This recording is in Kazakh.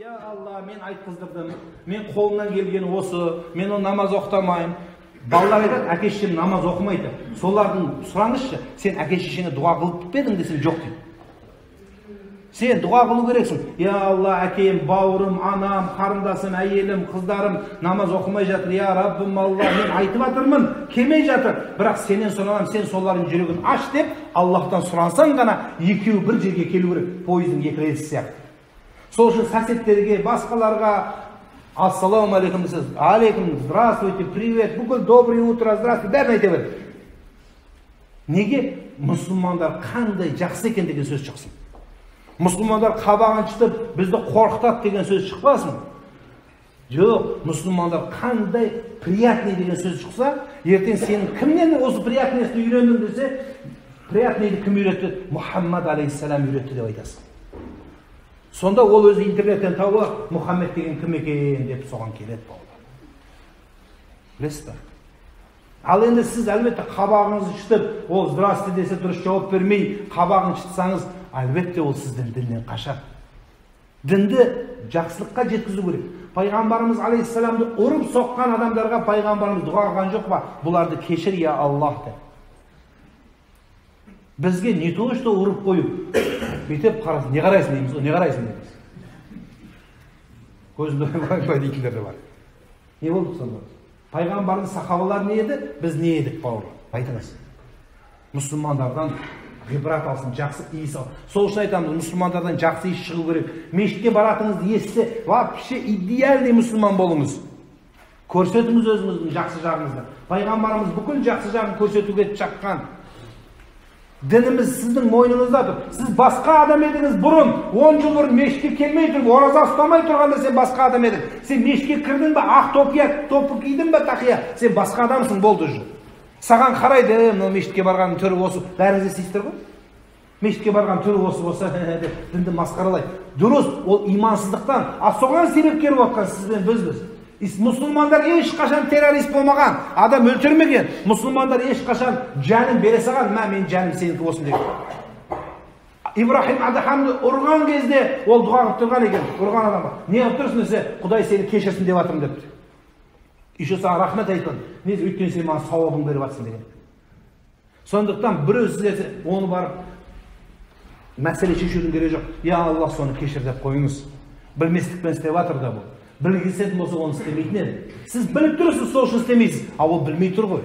Ya Allah, мен айтқыздырдым, мен қолымнан келгені осы, мен ол намаз оқытамайын. Балалар айтады, әке шешем намаз оқымайды. Солардың сұраңызшы, сен әке шешеңе дұға қылып па едің десем, жоқ дейді. Сен дұға қылу керексің. Я Алла, әкем, бауырым, анам, қарындасым, әйелім, қыздарым намаз оқымай жатыр. Я Раббым Алла, мен айтып жатырмын, келмей жатыр. Бірақ сенен сұранамын, сен солардың жүрегін аш деп, Аллахтан сұрансаң ғана екеуі бір жерге келу керек, пойыздың екі рельсі сияқты. Сол үшін соседтерге, басқаларға ассаламу алейкум десеңіз, алейкум, здравствуйте, привет, бүкіл доброе утро, здравствуйте, бәрін айта бер. Неге? Мұсылмандар қандай жақсы екен деген сөз шықсын. Мұсылмандар қабағын шытып, бізді қорқытады деген сөз шықпасын. Жоқ, мұсылмандар қандай приятный деген сөз шықса, ертең сенің кімнен осы приятныйсың үйрендің десе, приятныйды кім үйретті? Мұхаммад алейхиссалам үйретті деп айтасың. Сонда ол өзі интернеттен тауып, Мұхаммед деген кім екен деп соған келеді бауырлар. Білесіз ба? Ал енді сіз әлбетте қабағыңызды шытып, ол здравствуйте десе дұрыс жауап бермей, қабағын шытсаңыз, әлбетте ол сіздің діннен қашады. Дінді жақсылыққа жеткізу керек. Пайғамбарымыз алейхиссаламды ұрып соққан адамдарға пайғамбарымыз дұға қылған жоқ па? Бұларды кешір, я Аллах деп. Бізге не то, что ұрып қойып, бүйтіп қарасын, не қарайсың дейміз, не қарайсың дейміз. Көзінде қай дейтіндер де бар. Не болды сонда? Пайғамбардың сахабалары не еді, біз не едік бауырлар? Айтыңыз. Мұсылмандардан ғибрат алсын, жақсы иіс алсын. Сол үшін айтамыз, мұсылмандардан жақсы иіс шығу керек. Мешітке баратыңызды естісе, вообще идеальный мұсылман болыңыз. Көрсетіңіз өзіңіздің жақсы жағыңызды. Пайғамбарымыз бүкіл жақсы жағын көрсетуге шаққан. Дініміз сіздің мойныңызда тұр. Сіз басқа адам едіңіз бұрын, 10 жыл бұрын мешітке келмей тұрып, ораза ұстамай тұрғанда сен басқа адам едің. Сен мешітке кірдің бе, ақ топы кидің бе, тақия, сен басқа адамсың, болды уже. Саған қарайды, мынау мешітке барған түрі осы, бәріңіз естисіздер ғой? Мешітке барған түрі осы болса, дінді масқаралайды. Дұрыс, ол имансыздықтан, соған себепкер болған сізбен біз. Мұсылмандар ешқашан террорист болмаған, адам өлтірмеген. Мұсылмандар ешқашан жанын бере салған, мен жаным сенікі болсын деген. Ибрахим Адахамды ұрған кезде ол дұға қылып тұрған екен, ұрған адамға. Не қылып тұрсың десе, Құдай сені кешірсін деп жатырмын депті. Еще саған рахмет айтқан. Не өйткені сен маған сауабын беріп жатсың деген. Сондықтан біреу сіздерсе, оны барып мәселе шешудің керегі жоқ. Я Аллах, соны кешір деп қойыңыз. Білместікпен істеп жатыр да бұл. Білгісетін болса оны істемейтін еді. Сіз біліп тұрсыз, сол үшін істемейсіз. А ол білмей тұр ғой.